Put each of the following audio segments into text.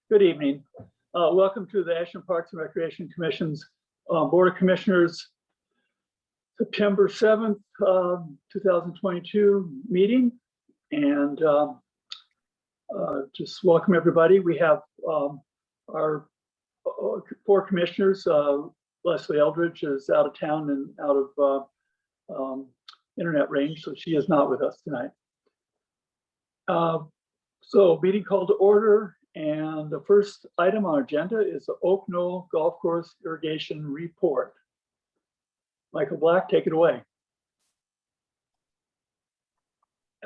Good evening. Welcome to the Ashland Parks and Recreation Commission's Board of Commissioners September 7th, 2022 meeting. And just welcome everybody. We have our four commissioners. Leslie Eldridge is out of town and out of internet range, so she is not with us tonight. So meeting called to order. And the first item on our agenda is the Oak Knoll Golf Course Irrigation Report. Michael Black, take it away.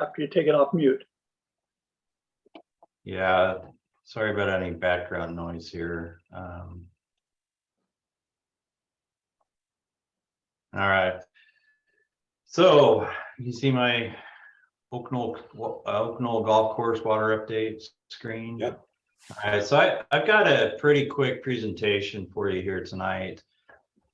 After you take it off mute. Yeah, sorry about any background noise here. All right. So you see my Oak Knoll Golf Course water update screen. Yep. All right, so I've got a pretty quick presentation for you here tonight.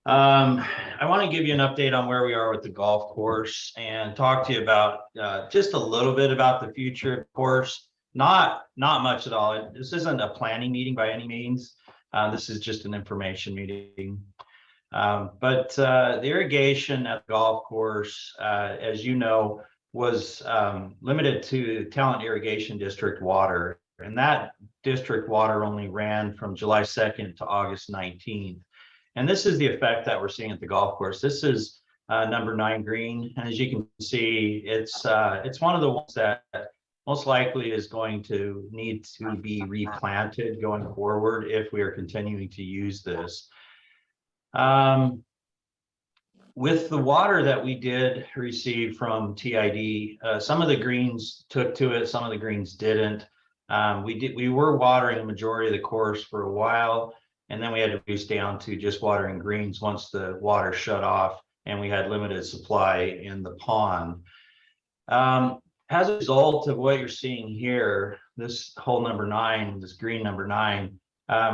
I want to give you an update on where we are with the golf course and talk to you about just a little bit about the future. Of course, not much at all. This isn't a planning meeting by any means. This is just an information meeting. But the irrigation at the golf course, as you know, was limited to Talent Irrigation District water. And that district water only ran from July 2nd to August 19th. And this is the effect that we're seeing at the golf course. This is number 9 green. And as you can see, it's one of the ones that most likely is going to need to be replanted going forward if we are continuing to use this. With the water that we did receive from TID, some of the greens took to it, some of the greens didn't. We were watering the majority of the course for a while, and then we had to reduce down to just watering greens once the water shut off and we had limited supply in the pond. As a result of what you're seeing here, this hole number 9, this green number 9,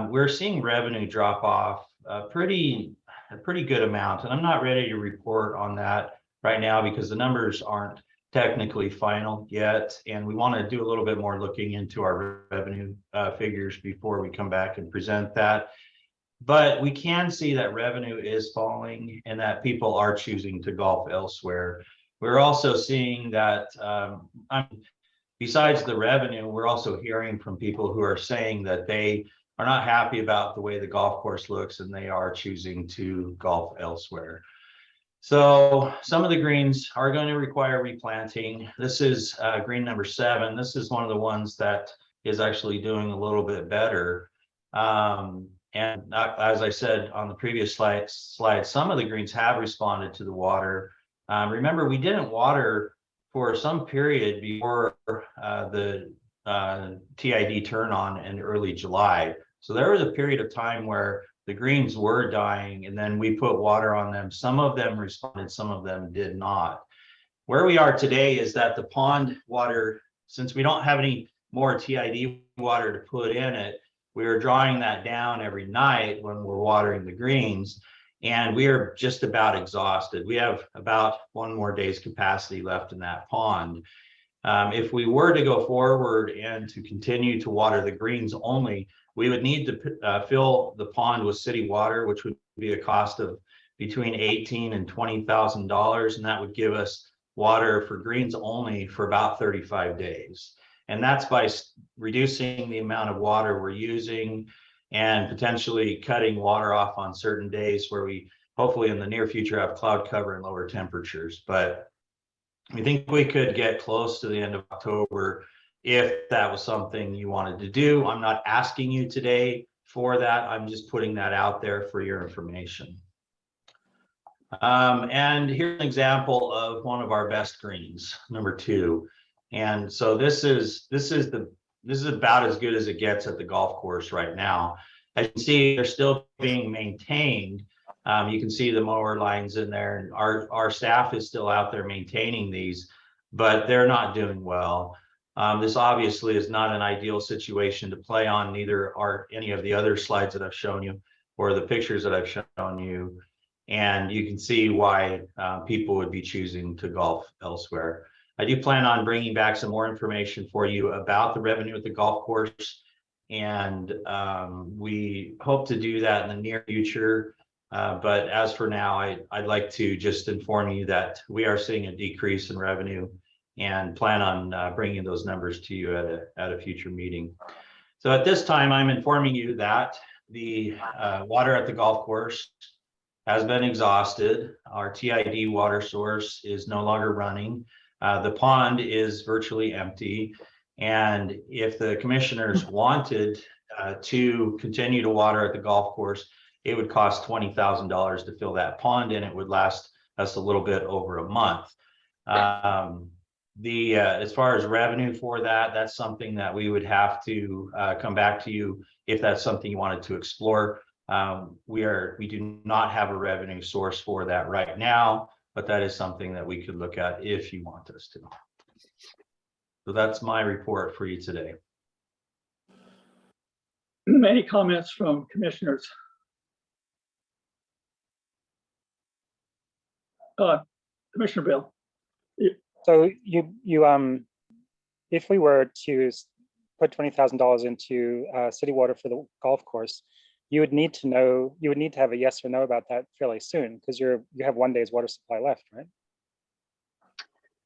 we're seeing revenue drop off a pretty good amount. And I'm not ready to report on that right now because the numbers aren't technically final yet, and we want to do a little bit more looking into our revenue figures before we come back and present that. But we can see that revenue is falling and that people are choosing to golf elsewhere. We're also seeing that besides the revenue, we're also hearing from people who are saying that they are not happy about the way the golf course looks and they are choosing to golf elsewhere. So some of the greens are going to require replanting. This is green number 7. This is one of the ones that is actually doing a little bit better. And as I said on the previous slide, some of the greens have responded to the water. Remember, we didn't water for some period before the TID turn on in early July. So there was a period of time where the greens were dying and then we put water on them. Some of them responded, some of them did not. Where we are today is that the pond water, since we don't have any more TID water to put in it, we are drawing that down every night when we're watering the greens, and we are just about exhausted. We have about 1 more day's capacity left in that pond. If we were to go forward and to continue to water the greens only, we would need to fill the pond with city water, which would be a cost of between $18,000 and $20,000, and that would give us water for greens only for about 35 days. And that's by reducing the amount of water we're using and potentially cutting water off on certain days where we hopefully in the near future have cloud cover and lower temperatures. But we think we could get close to the end of October if that was something you wanted to do. I'm not asking you today for that. I'm just putting that out there for your information. And here's an example of one of our best greens, number 2. And so this is about as good as it gets at the golf course right now. As you can see, they're still being maintained. You can see the mower lines in there, and our staff is still out there maintaining these, but they're not doing well. This obviously is not an ideal situation to play on, neither are any of the other slides that I've shown you or the pictures that I've shown you. And you can see why people would be choosing to golf elsewhere. I do plan on bringing back some more information for you about the revenue at the golf course And we hope to do that in the near future. But as for now, I'd like to just inform you that we are seeing a decrease in revenue and plan on bringing those numbers to you at a future meeting. So at this time, I'm informing you that the water at the golf course has been exhausted. Our TID water source is no longer running. The pond is virtually empty. And if the commissioners wanted to continue to water at the golf course, it would cost $20,000 to fill that pond, and it would last us a little bit over a month. As far as revenue for that, that's something that we would have to come back to you if that's something you wanted to explore. We do not have a revenue source for that right now, but that is something that we could look at if you want us to. So that's my report for you today. Any comments from commissioners? Commissioner Bill. So if we were to put $20,000 into city water for the golf course, you would need to have a yes or no about that fairly soon, because you have 1 day's water supply left, right?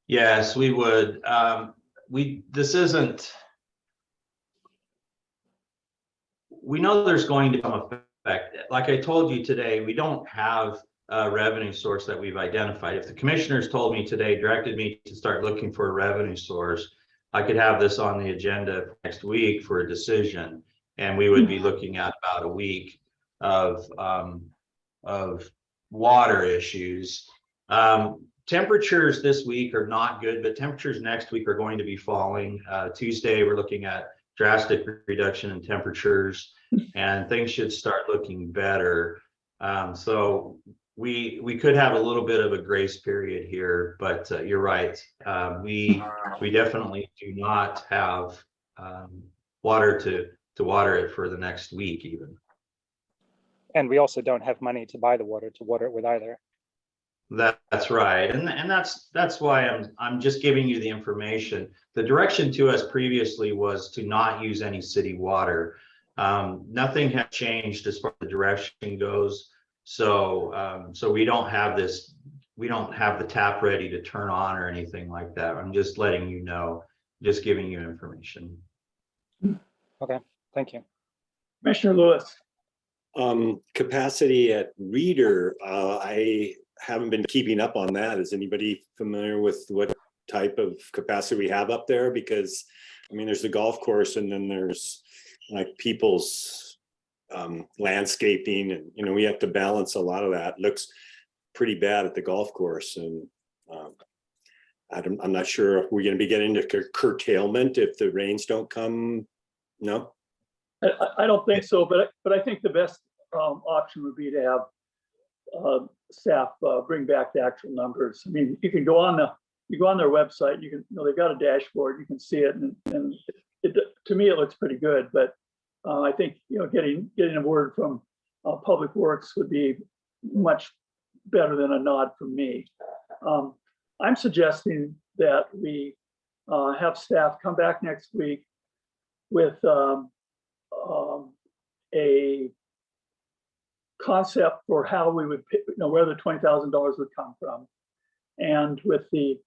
Yes, we would. We know there's going to come effect. Like I told you today, we don't have a revenue source that we've identified. If the commissioners told me today, directed me to start looking for a revenue source, I could have this on the agenda next week for a decision, and we would be looking at about a week of water issues. Temperatures this week are not good, but temperatures next week are going to be falling. Tuesday, we're looking at drastic reduction in temperatures, and things should start looking better. So we could have a little bit of a grace period here, but you're right. We definitely do not have water to water it for the next week even. And we also don't have money to buy the water to water it with either. That's right, and that's why I'm just giving you the information. The direction to us previously was to not use any city water. Nothing has changed as far as the direction goes. So we don't have the tap ready to turn on or anything like that. I'm just letting you know, just giving you information. Okay, thank you. Commissioner Lewis. Capacity at Reader, I haven't been keeping up on that. Is anybody familiar with what type of capacity we have up there? Because I mean, there's the golf course, and then there's like people's landscaping, and we have to balance a lot of that. It looks pretty bad at the golf course, and I'm not sure if we're going to be getting into curtailment if the rains don't come. No, I don't think so, but I think the best option would be to have staff bring back the actual numbers. I mean, you can go on their website. You can, they've got a dashboard. You can see it, and to me it looks pretty good. But I think getting a word from Public Works would be much better than a nod from me. I'm suggesting that we have staff come back next week with a concept for how we would pick, where the $20,000 would come from, and with the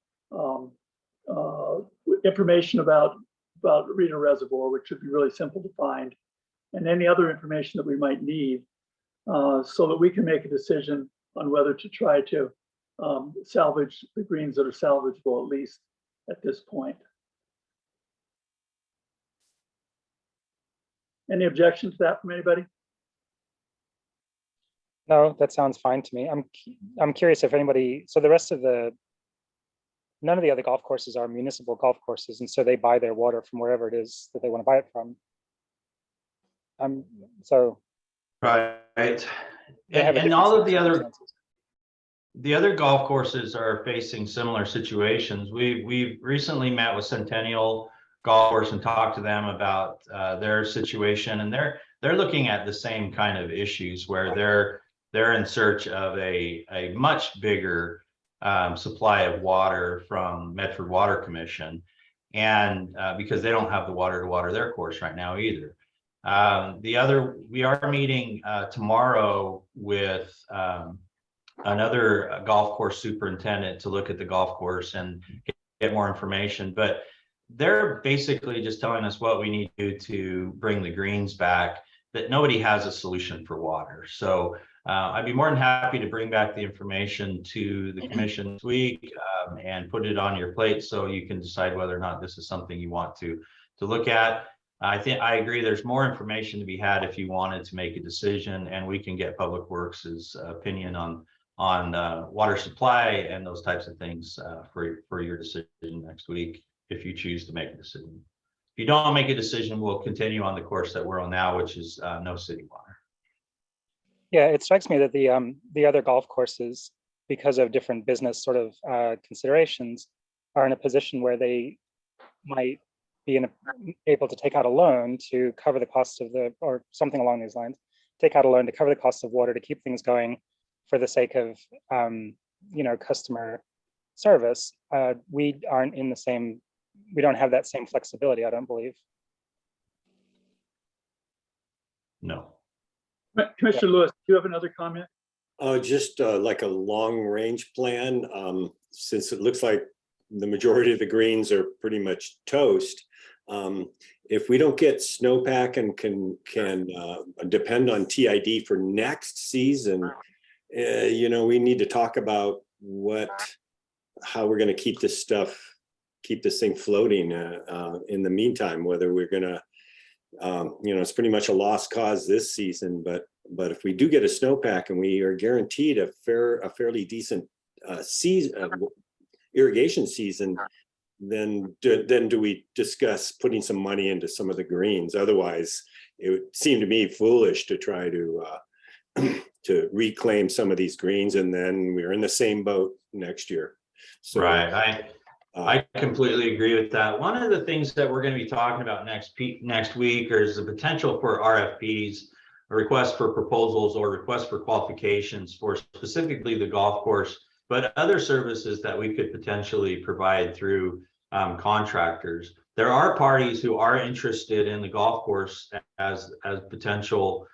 information about Reader Reservoir, which would be really simple to find, and any other information that we might need, so that we can make a decision on whether to try to salvage the greens that are salvageable, at least at this point. Any objection to that from anybody? No, that sounds fine to me. I'm curious if anybody, so none of the other golf courses are municipal golf courses, and so they buy their water from wherever it is that they want to buy it from. So right, and all of the other golf courses are facing similar situations. We've recently met with Centennial Golf Course and talked to them about their situation, and they're looking at the same kind of issues where they're in search of a much bigger supply of water from Medford Water Commission, and because they don't have the water to water their course right now either. We are meeting tomorrow with another golf course superintendent to look at the golf course and get more information, but they're basically just telling us what we need to bring the greens back, that nobody has a solution for water. So I'd be more than happy to bring back the information to the commission this week and put it on your plate so you can decide whether or not this is something you want to look at. I agree there's more information to be had if you wanted to make a decision, and we can get Public Works' opinion on water supply and those types of things for your decision next week if you choose to make a decision. If you don't make a decision, we'll continue on the course that we're on now, which is no city water. Yeah, it strikes me that the other golf courses, because of different business sort of considerations, are in a position where they might be able to take out a loan to cover the costs of or something along these lines, take out a loan to cover the cost of water to keep things going for the sake of customer service. We aren't in the same, we don't have that same flexibility, I don't believe. No. Commissioner Lewis, do you have another comment? Just like a long range plan, since it looks like the majority of the greens are pretty much toast. If we don't get snowpack and can depend on TID for next season, we need to talk about how we're going to keep this thing floating in the meantime, whether we're going to, it's pretty much a lost cause this season, but if we do get a snowpack and we are guaranteed a fairly decent irrigation season, then do we discuss putting some money into some of the greens? Otherwise, it would seem to me foolish to try to reclaim some of these greens, and then we're in the same boat next year. So, right. I completely agree with that. One of the things that we're going to be talking about next week is the potential for RFPs, a request for proposals or request for qualifications for specifically the golf course, but other services that we could potentially provide through contractors. There are parties who are interested in the golf course as potential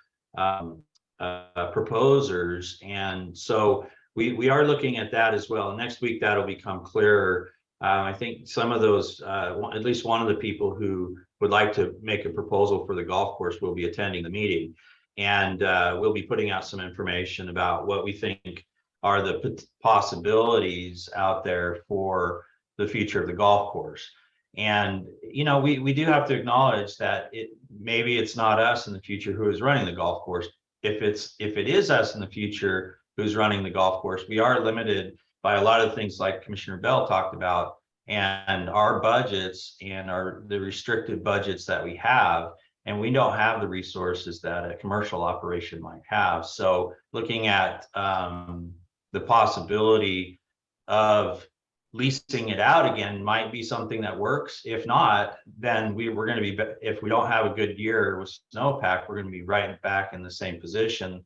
proposers, and so we are looking at that as well. Next week that'll become clearer. I think some of those, at least one of the people who would like to make a proposal for the golf course will be attending the meeting, and we'll be putting out some information about what we think are the possibilities out there for the future of the golf course. And we do have to acknowledge that maybe it's not us in the future who is running the golf course. If it is us in the future who's running the golf course, we are limited by a lot of things like Commissioner Bell talked about, and our budgets and the restricted budgets that we have, and we don't have the resources that a commercial operation might have. So looking at the possibility of leasing it out again might be something that works. If not, then we're going to be, if we don't have a good year with snowpack, we're going to be right back in the same position,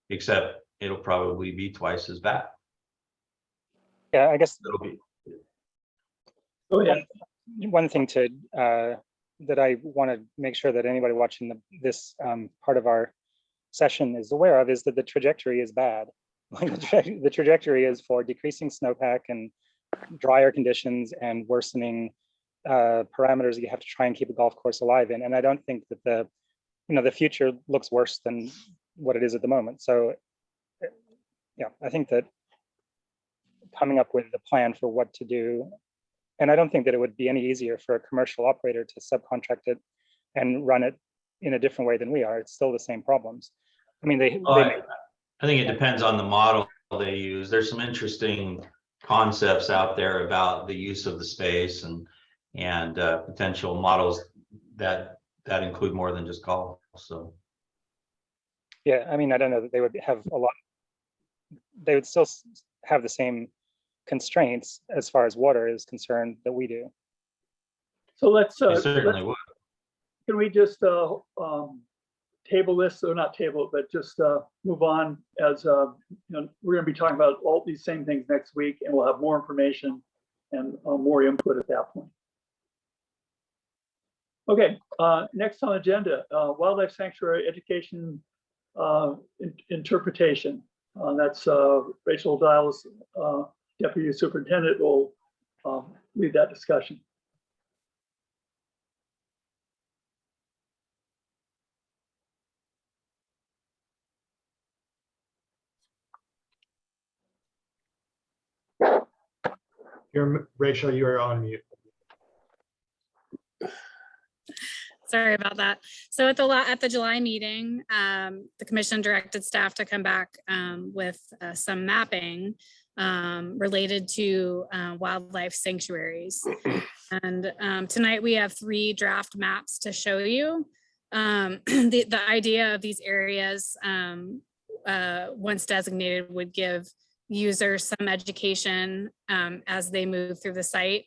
except it'll probably be twice as bad. Yeah, I guess It'll be. Oh, yeah. one thing that I want to make sure that anybody watching this part of our session is aware of is that the trajectory is bad. The trajectory is for decreasing snowpack and drier conditions and worsening parameters that you have to try and keep a golf course alive in. And I don't think that the future looks worse than what it is at the moment. So yeah, I think that coming up with a plan for what to do, and I don't think that it would be any easier for a commercial operator to subcontract it and run it in a different way than we are. It's still the same problems. I mean, I think it depends on the model they use. There's some interesting concepts out there about the use of the space and potential models that include more than just golf. So yeah, I mean, I don't know that they would have they would still have the same constraints as far as water is concerned that we do. So let's they certainly would. can we just table this, or not table it, but just move on, as we're going to be talking about all these same things next week, and we'll have more information and more input at that point. Okay, next on the agenda, wildlife sanctuary education interpretation. That's Rachel Dials, Deputy Superintendent, will lead that discussion. Rachel, you are on mute. Sorry about that. So at the July meeting, the commission directed staff to come back with some mapping related to wildlife sanctuaries. And tonight we have 3 draft maps to show you. The idea of these areas, once designated, would give users some education as they move through the site,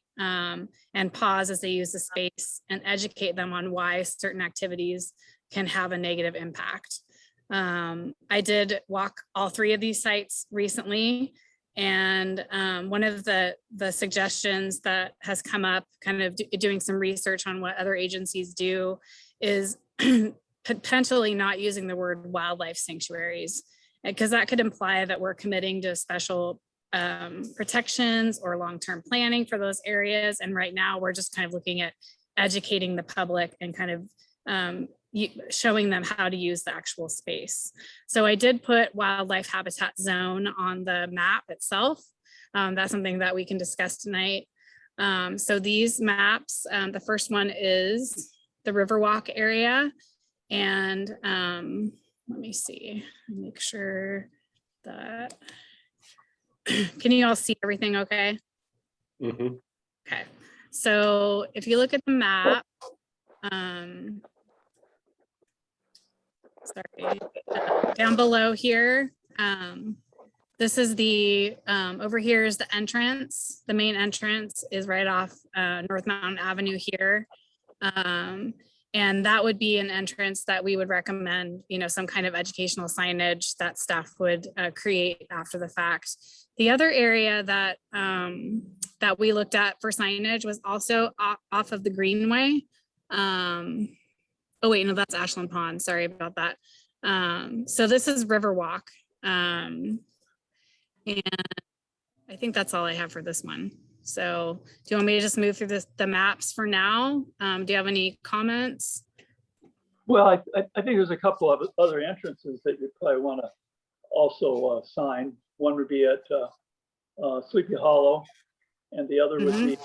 and pause as they use the space and educate them on why certain activities can have a negative impact. I did walk all 3 of these sites recently, and one of the suggestions that has come up, kind of doing some research on what other agencies do, is potentially not using the word wildlife sanctuaries, because that could imply that we're committing to special protections or long-term planning for those areas. And right now we're just kind of looking at educating the public and kind of showing them how to use the actual space. So I did put wildlife habitat zone on the map itself. That's something that we can discuss tonight. So these maps, the first one is the Riverwalk area. And let me see, make sure that, can you all see everything okay? Mhm. Okay, so if you look at the map, sorry, down below here, this is the, over here is the entrance. The main entrance is right off North Mountain Avenue here. And that would be an entrance that we would recommend, some kind of educational signage that staff would create after the fact. The other area that that we looked at for signage was also off of the Greenway. Oh wait, no, that's Ashland Pond. Sorry about that. So this is Riverwalk. And I think that's all I have for this one. So do you want me to just move through the maps for now? Do you have any comments? Well, I think there's a couple of other entrances that you probably want to also sign. One would be at Sleepy Hollow, and the other would be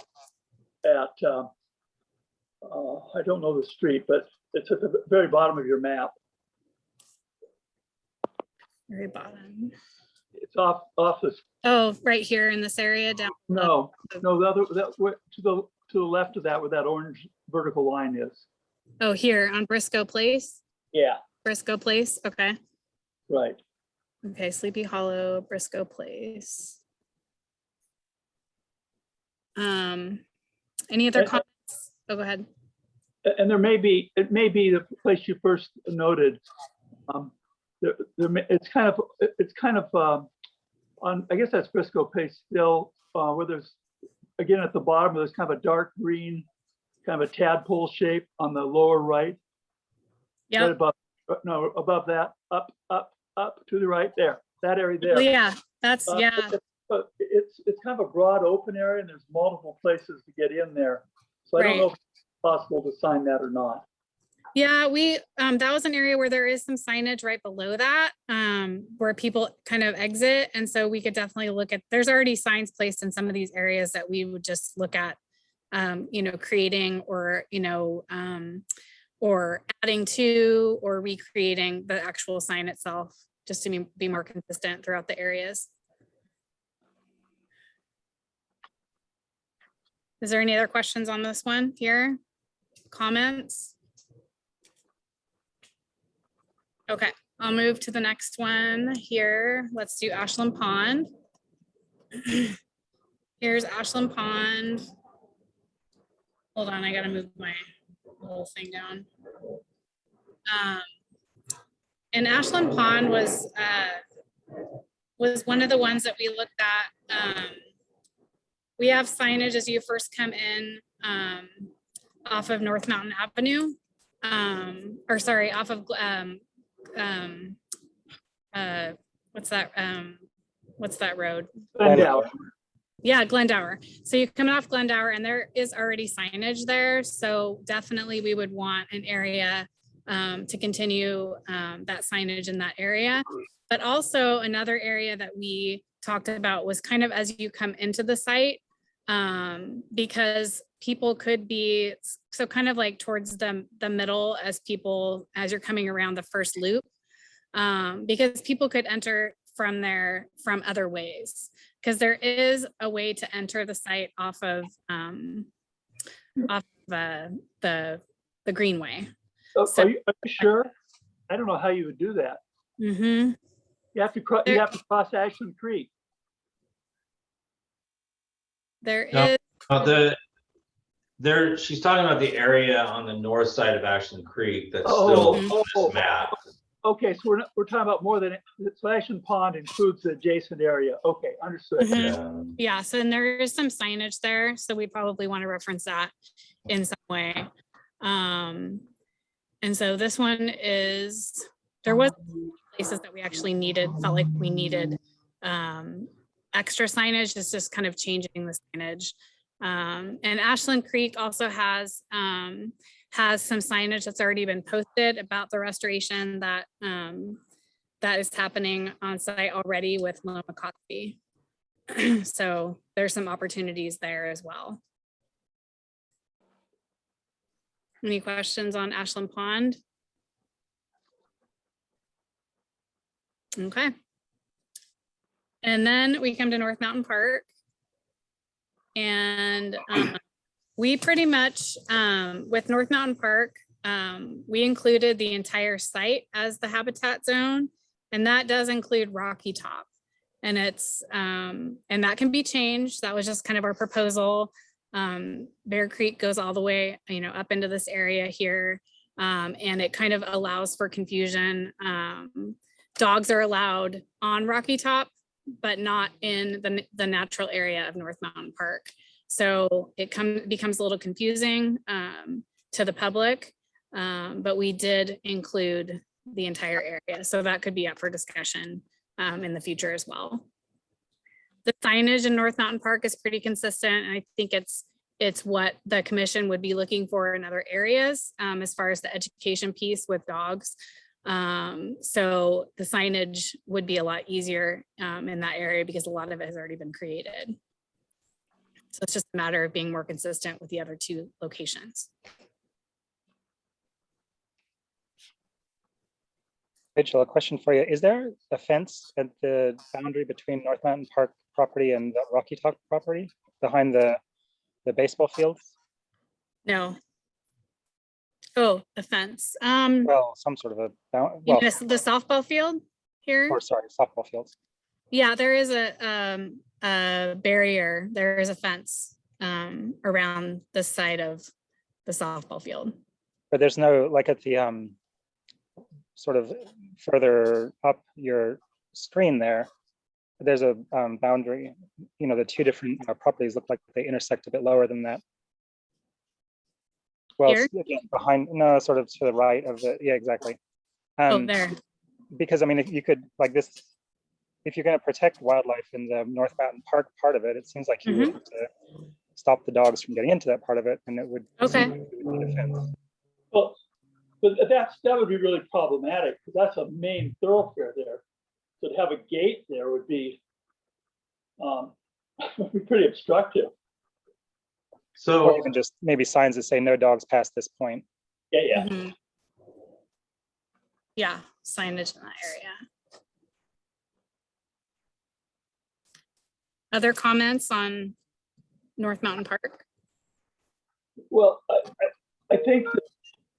at, I don't know the street, but it's at the very bottom of your map. Very bottom. It's off the. Oh, right here in this area down. No, the other, to the left of that, where that orange vertical line is. Oh, here on Briscoe Place. Yeah. Briscoe Place. Okay. Right. Okay. Sleepy Hollow, Briscoe Place. Any other comments? Oh, go ahead. And it may be the place you first noted. It's kind of on, I guess that's Briscoe Place still, where there's, again, at the bottom, there's kind of a dark green, kind of a tadpole shape on the lower right. Yeah. Right above, no, above that, up to the right there, that area there. Oh, yeah, that's, yeah. It's kind of a broad open area, and there's multiple places to get in there. So I don't know if it's possible to sign that or not. Yeah, we that was an area where there is some signage right below that, where people kind of exit. And so we could definitely look at, there's already signs placed in some of these areas that we would just look at, creating or, or adding to or recreating the actual sign itself, just to be more consistent throughout the areas. Is there any other questions on this one here? Comments? Okay, I'll move to the next one here. Let's do Ashland Pond. Here's Ashland Pond. Hold on, I gotta move my whole thing down. And Ashland Pond was one of the ones that we looked at. We have signage as you first come in. off of North Mountain Avenue. Or sorry, off of, what's that road? Glendower. Yeah, Glendower. So you're coming off Glendower and there is already signage there. So definitely we would want an area to continue that signage in that area. But also another area that we talked about was kind of as you come into the site, because people could be, so kind of like towards the middle as you're coming around the first loop, because people could enter from there from other ways. Because there is a way to enter the site off of the Greenway. Oh, So- are you sure? I don't know how you would do that. Mhm. You have to cross Ashland Creek. There No. is, She's talking about the area on the north side of Ashland Creek that's Oh, still on this map. Okay, so we're talking about more than, so Ashland Pond includes the adjacent area. Okay, understood. Mhm. Yeah. Yeah, so and there is some signage there, so we probably want to reference that in some way. And so this one is, there was places that we actually felt like we needed extra signage. It's just kind of changing the signage. And Ashland Creek also has some signage that's already been posted about the restoration that is happening on site already with Loma Cosby. So there's some opportunities there as well. Any questions on Ashland Pond? Okay. And then we come to North Mountain Park. And we pretty much, with North Mountain Park, we included the entire site as the habitat zone. And that does include Rocky Top. And and that can be changed. That was just kind of our proposal. Bear Creek goes all the way, up into this area here. And it kind of allows for confusion. Dogs are allowed on Rocky Top, but not in the natural area of North Mountain Park. So it becomes a little confusing to the public, but we did include the entire area. So that could be up for discussion in the future as well. The signage in North Mountain Park is pretty consistent. And I think it's what the commission would be looking for in other areas as far as the education piece with dogs. So the signage would be a lot easier in that area because a lot of it has already been created. So it's just a matter of being more consistent with the other two locations. Rachel, a question for you. Is there a fence at the boundary between North Mountain Park property and the Rocky Top property behind the baseball fields? No. Oh, the fence. Well, some sort of a You well, mean the softball field here? or sorry, softball fields. Yeah, there is a barrier. There is a fence around the side of the softball field. But there's no, like at the sort of further up your screen there's a boundary. The two different properties look like they intersect a bit lower than that. Well, Here? it's behind, no, sort of to the right of the, yeah, exactly. Oh, there. Because I mean, if you could, like this, if you're going to protect wildlife in the North Mountain Park part of it, it seems like you would have to stop the dogs from getting into that part of it, and it would Okay. seem like you would need a fence. Well, but that would be really problematic because that's a main thoroughfare there. So to have a gate there would be pretty obstructive. Or So, even just maybe signs that say no dogs past this point. Yeah. Mhm. Yeah, signage in that area. Other comments on North Mountain Park? Well, I think that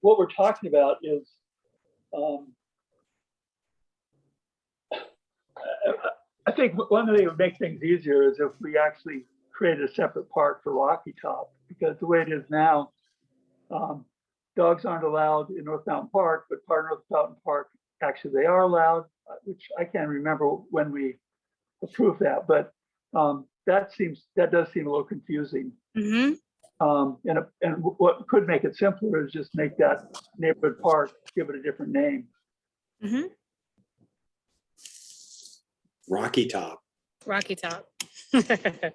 what we're talking about is I think one thing that would make things easier is if we actually created a separate park for Rocky Top, because the way it is now, dogs aren't allowed in North Mountain Park, but part of North Mountain Park, actually they are allowed, which I can't remember when we approved that, but that does seem a little confusing. Mhm. And what could make it simpler is just make that neighborhood park, give it a different name. Mhm. Rocky Top, Rocky Top.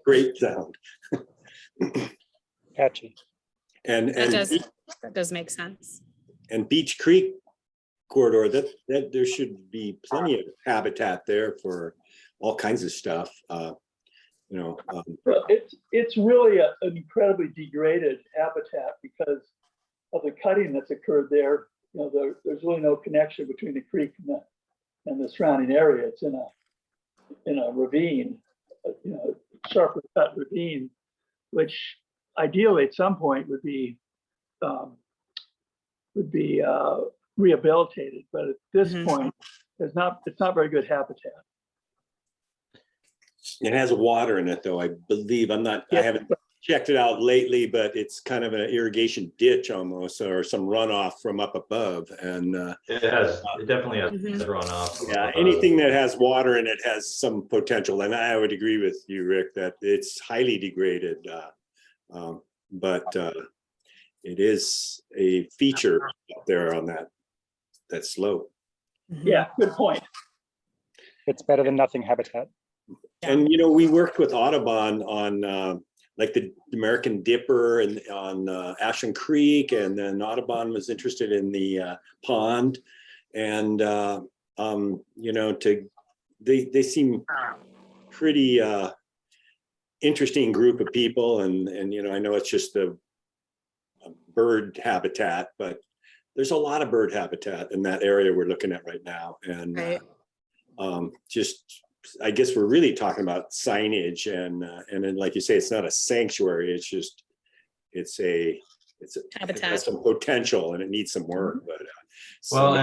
great sound. Catchy. And, That does make sense. and Beach Creek corridor, that there should be plenty of habitat there for all kinds of stuff. Well, it's really an incredibly degraded habitat because of the cutting that's occurred there. You know, there's really no connection between the creek and the surrounding area. It's in a ravine, you know, sharply cut ravine, which ideally at some point would be rehabilitated, but at this point, it's not very good habitat. It has water in it though, I believe. I Yeah. haven't checked it out lately, but it's kind of an irrigation ditch almost, or some runoff from up above. And It definitely has runoff. yeah, anything that has water in it has some potential. And I would agree with you, Rick, that it's highly degraded. But it is a feature up there on that slope. Yeah, good point. It's better than nothing habitat. And, you know, we worked with Audubon on like the American Dipper and on Ashland Creek, and then Audubon was interested in the pond. And, you know, they seem pretty interesting group of people. And, you know, I know it's just a bird habitat, but there's a lot of bird habitat in that area we're looking at right now. And just, I guess we're really talking about signage and then, like you say, it's not a sanctuary. It's just, it Habitat. has some potential and it needs some work, but. Well,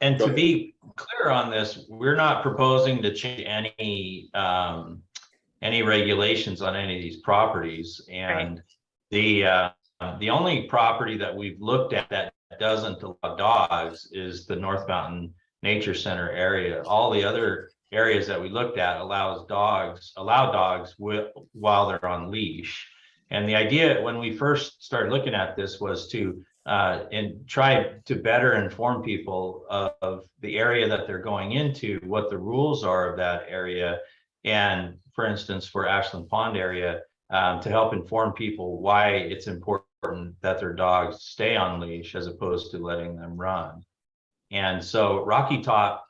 and to be clear on this, we're not proposing to change any regulations on any of these properties. And the only property that we've looked at that doesn't allow dogs is the North Mountain Nature Center area. All the other areas that we looked at allow dogs while they're on leash. And the idea when we first started looking at this was to try to better inform people of the area that they're going into, what the rules are of that area. And for instance, for Ashland Pond area, to help inform people why it's important that their dogs stay on leash as opposed to letting them run. And so Rocky Top,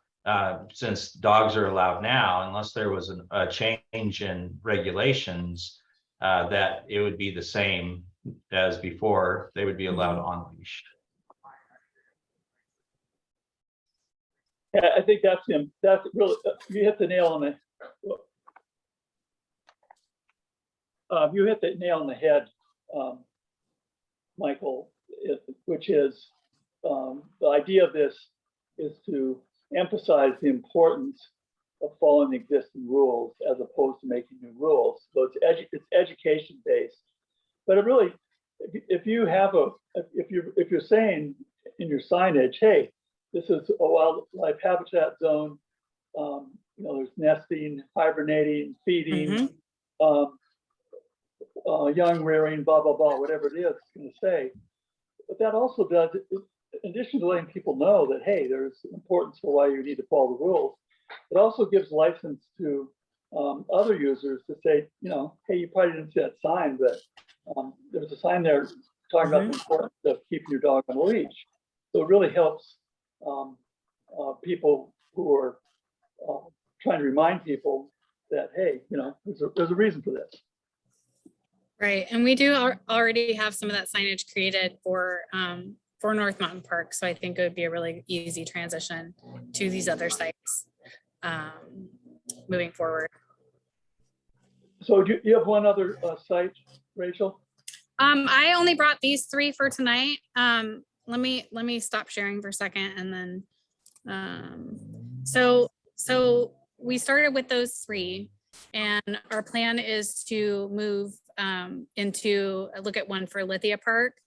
since dogs are allowed now, unless there was a change in regulations, that it would be the same as before, they would be allowed on leash. Yeah, I think that's really, you hit the nail on the, you hit the nail on the head, Michael, which is the idea of this is to emphasize the importance of following the existing rules as opposed to making new rules. So it's education based, but it really, if you're saying in your signage, hey, this is a wildlife habitat zone, you know, there's nesting, hibernating, feeding, young rearing, blah, blah, blah, whatever it is it's going to say. But that also does, in addition to letting people know that, hey, there's importance for why you need to follow the rules, it also gives license to other users to say, you know, hey, you probably didn't see that sign, but there's a sign there talking about the importance of keeping your dog on a leash. So it really helps people who are trying to remind people that, hey, you know, there's a reason for this. Right, and we do already have some of that signage created for North Mountain Park. So I think it would be a really easy transition to these other sites moving forward. So do you have one other site, Rachel? I only brought these three for tonight. Let me stop sharing for a second and then so we started with those three, and our plan is to move into look at one for Lithia Park,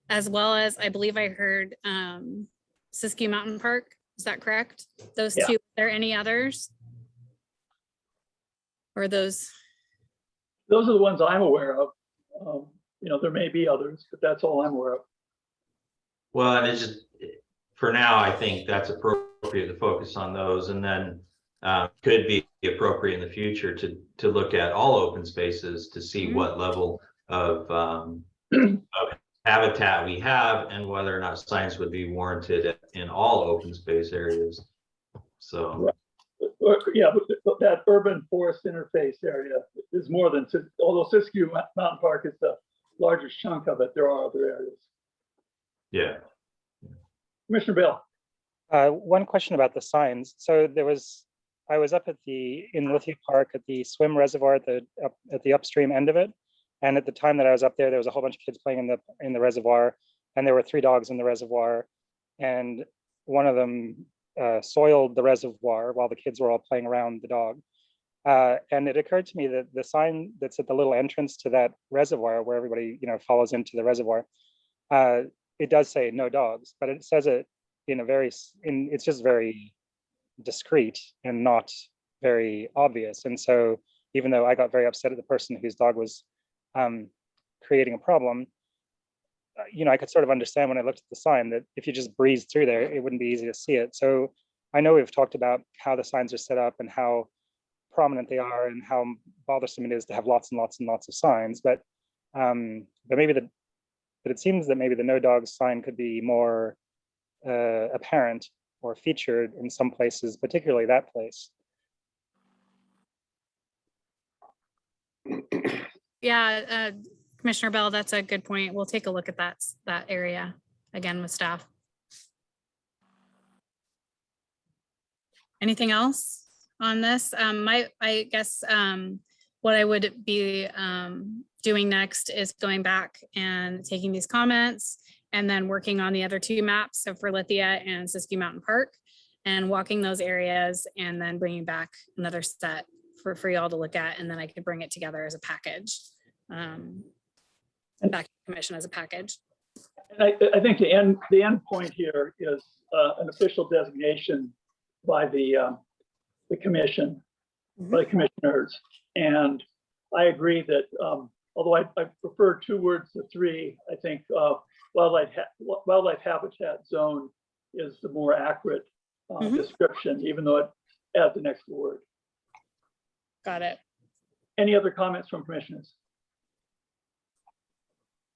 as well as I believe I heard Siskiyou Mountain Park. Is that correct? Those two. Are there any others? Or those? Those are the ones I'm aware of. There may be others, but that's all I'm aware of. Well, and it's just, for now, I think that's appropriate to focus on those, and then could be appropriate in the future to look at all open spaces to see what level of habitat we have and whether or not signs would be warranted in all open space areas. So. Yeah, but that urban forest interface area is more than, although Siskiyou Mountain Park is the largest chunk of it, there are other areas. Yeah. Commissioner Bale. One question about the signs. So I was up in Lithia Park at the swim reservoir at the upstream end of it. And at the time that I was up there, there was a whole bunch of kids playing in the reservoir, and there were 3 dogs in the reservoir, and one of them soiled the reservoir while the kids were all playing around the dog. And it occurred to me that the sign that's at the little entrance to that reservoir where everybody, follows into the reservoir, it does say no dogs, but it says it it's just very discreet and not very obvious. And so even though I got very upset at the person whose dog was creating a problem, I could sort of understand when I looked at the sign that if you just breezed through there, it wouldn't be easy to see it. So I know we've talked about how the signs are set up and how prominent they are and how bothersome it is to have lots and lots and lots of signs, but it seems that maybe the no dogs sign could be more apparent or featured in some places, particularly that place. Yeah, Commissioner Bell, that's a good point. We'll take a look at that area again with staff. Anything else on this? I guess what I would be doing next is going back and taking these comments and then working on the other 2 maps. So for Lithia and Siskiyou Mountain Park, and walking those areas and then bringing back another set for y'all to look at. And then I could bring it together as a package. Back to the commission as a package. And I think the end point here is an official designation by the commission, by the commissioners. And I agree that although I prefer 2 words to 3, I think wildlife habitat zone is the more accurate description, even though it adds an extra word. Got it. Any other comments from commissioners?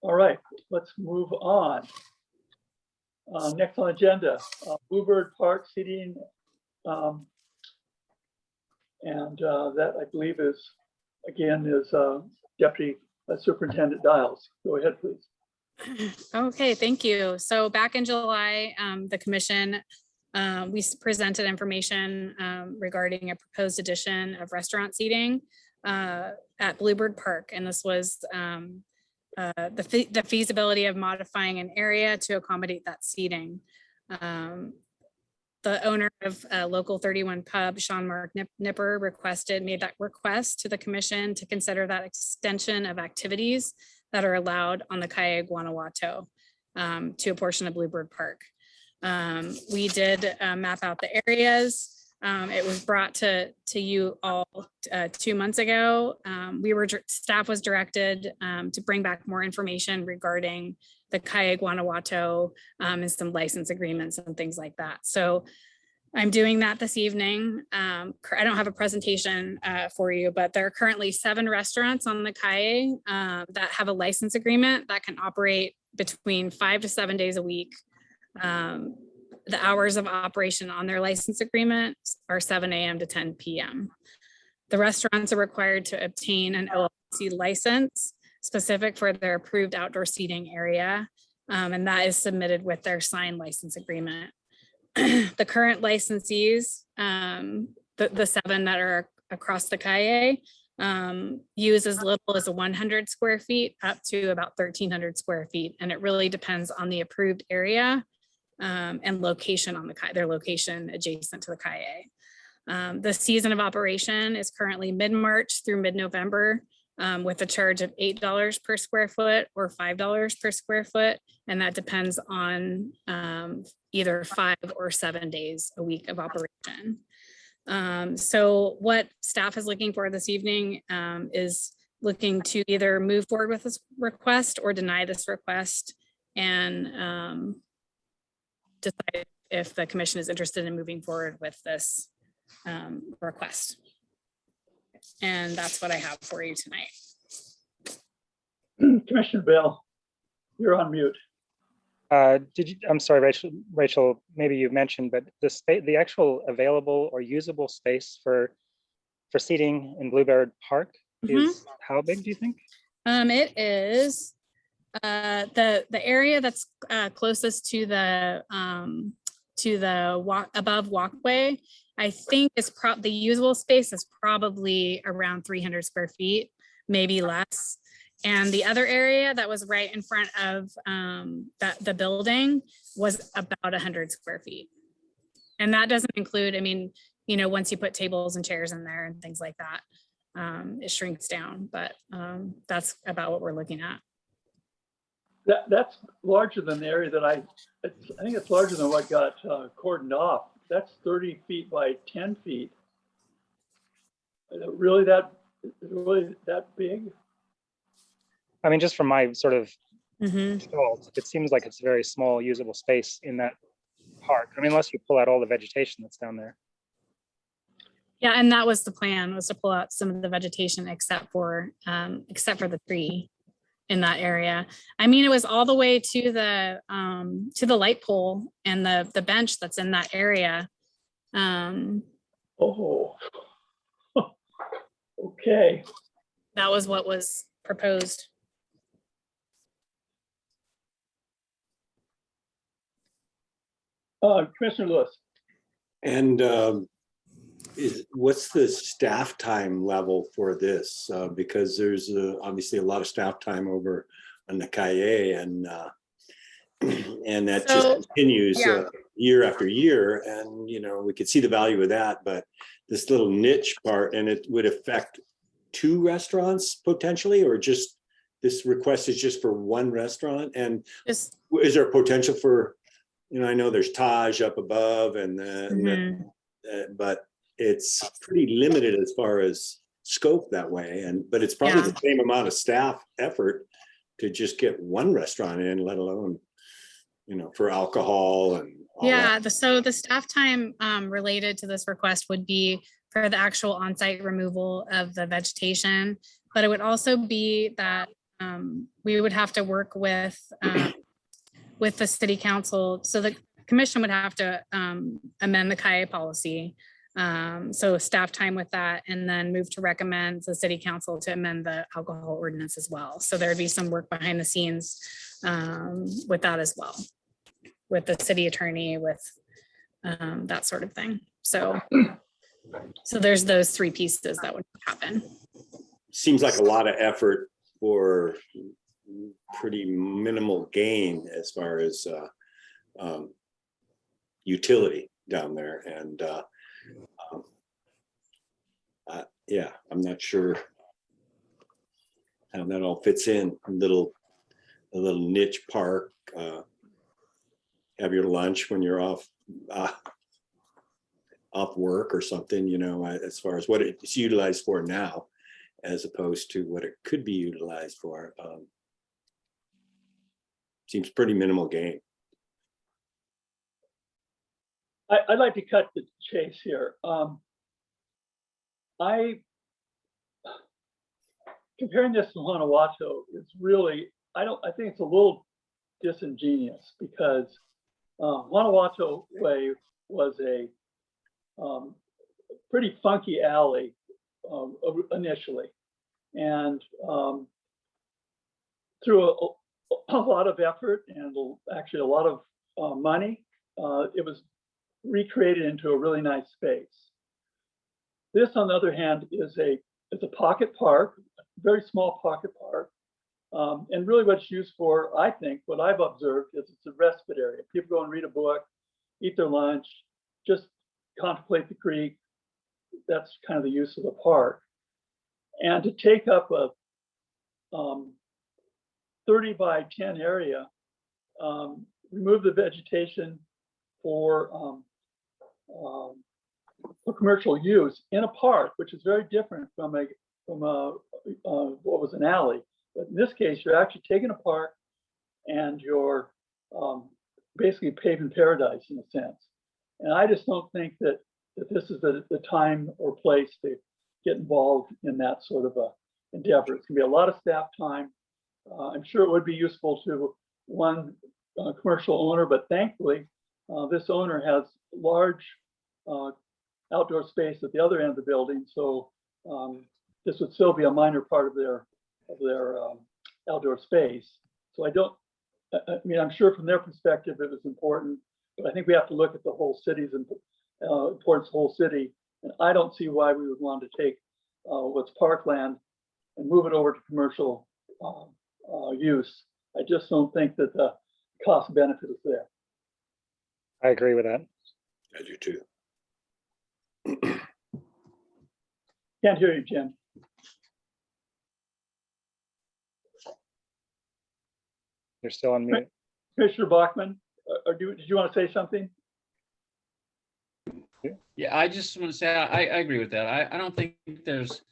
All right, let's move on. Next on agenda, Bluebird Park seating. And that I believe is Deputy Superintendent Dials. Go ahead, please. Okay, thank you. So back in July, the commission, we presented information regarding a proposed addition of restaurant seating at Bluebird Park. And this was the feasibility of modifying an area to accommodate that seating. The owner of Local 31 Pub, Sean Mark Nipper, made that request to the commission to consider that extension of activities that are allowed on the Kaye Guanajuato to a portion of Bluebird Park. We did map out the areas. It was brought to you all 2 months ago. Staff was directed to bring back more information regarding the Kaye Guanajuato and some license agreements and things like that. So I'm doing that this evening. I don't have a presentation for you, but there are currently 7 restaurants on the Kaye that have a license agreement that can operate between 5 to 7 days a week. The hours of operation on their license agreement are 7 a.m. to 10 p.m. The restaurants are required to obtain an LLC license specific for their approved outdoor seating area, and that is submitted with their signed license agreement. The current licensees, the 7 that are across the Kaye, use as little as 100 square feet up to about 1,300 square feet, and it really depends on the approved area and location on the Kaye, their location adjacent to the Kaye. The season of operation is currently mid-March through mid-November, with a charge of $8 per square foot or $5 per square foot. And that depends on either 5 or 7 days a week of operation. So what staff is looking for this evening is looking to either move forward with this request or deny this request and decide if the commission is interested in moving forward with this request. And that's what I have for you tonight. Commissioner Bell, you're on mute. I'm sorry, Rachel, maybe you mentioned, but the actual available or usable space for seating in Bluebird Park is how big, do you think? It is the area that's closest to the above walkway. I think is the usable space is probably around 300 square feet, maybe less. And the other area that was right in front of the building was about 100 square feet. And that doesn't include, I mean, you know, once you put tables and chairs in there and things like that, it shrinks down, but that's about what we're looking at. That's larger than the area that I think it's larger than what got cordoned off. That's 30 feet by 10 feet. Is it really that big? I mean, just from my sort of Mhm. thoughts, it seems like it's a very small usable space in that park. I mean, unless you pull out all the vegetation that's down there. Yeah, and that was the plan, was to pull out some of the vegetation except for the tree in that area. I mean, it was all the way to the light pole and the bench that's in that area. Oh, okay. That was what was proposed. Commissioner Lewis. And what's the staff time level for this? Because there's obviously a lot of staff time over on the Calle, and that just continues yeah. year after year. And you know, we could see the value of that, but this little niche part, and it would affect 2 restaurants potentially, or just this request is just for 1 restaurant. And Just is there a potential for, you know, I know there's Taj up above, and but it's pretty limited as far as scope that way. But it's probably the same amount of staff effort to just get 1 restaurant in, let alone, you know, for alcohol and all that. so the staff time related to this request would be for the actual on-site removal of the vegetation, but it would also be that we would have to work with the city council. So the commission would have to amend the CAE policy. So staff time with that, and then move to recommend the city council to amend the alcohol ordinance as well. So there'd be some work behind the scenes with that as well, with the city attorney, with that sort of thing. So there's those 3 pieces that would happen. Seems like a lot of effort for pretty minimal gain as far as utility down there. And yeah, I'm not sure how that all fits in. A little niche park, have your lunch when you're off work or something, you know, as far as what it's utilized for now, as opposed to what it could be utilized for. Seems pretty minimal gain. I'd like to cut the chase here. Comparing this to Guanajuato is really, I think it's a little disingenuous, because Guanajuato Way was a pretty funky alley initially, and through a lot of effort and actually a lot of money, it was recreated into a really nice space. This, on the other hand, is a pocket park, a very small pocket park, and really what it's used for, I think, what I've observed is it's a respite area. People go and read a book, eat their lunch, just contemplate the creek. That's kind of the use of the park. And to take up a 30 by 10 area, remove the vegetation for commercial use in a park, which is very different from a what was an alley. But in this case, you're actually taking a park and you're basically paving paradise in a sense. And I just don't think that this is the time or place to get involved in that sort of a endeavor. It's gonna be a lot of staff time. I'm sure it would be useful to one commercial owner, but thankfully, this owner has large outdoor space at the other end of the building. So this would still be a minor part of their outdoor space. So I mean, I'm sure from their perspective, it was important, but I think we have to look at the whole city's importance, the whole city. And I don't see why we would want to take what's parkland and move it over to commercial use. I just don't think that the cost benefit is there. I agree with that. I do too. Can't hear you, Jim. You're still on mute. Commissioner Bachman, did you want to say something? Yeah, I just want to say, I agree with that. I don't think there's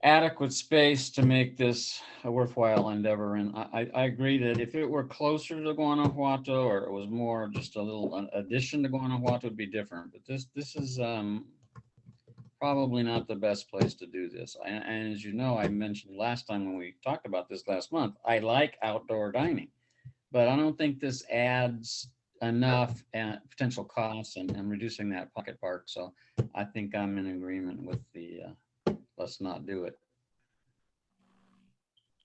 adequate space to make this a worthwhile endeavor. And I agree that if it were closer to Guanajuato, or it was more just a little addition to Guanajuato, would be different. But this is probably not the best place to do this. And as you know, I mentioned last time when we talked about this last month, I like outdoor dining, but I don't think this adds enough potential costs and reducing that pocket park. So I think I'm in agreement with the let's not do it.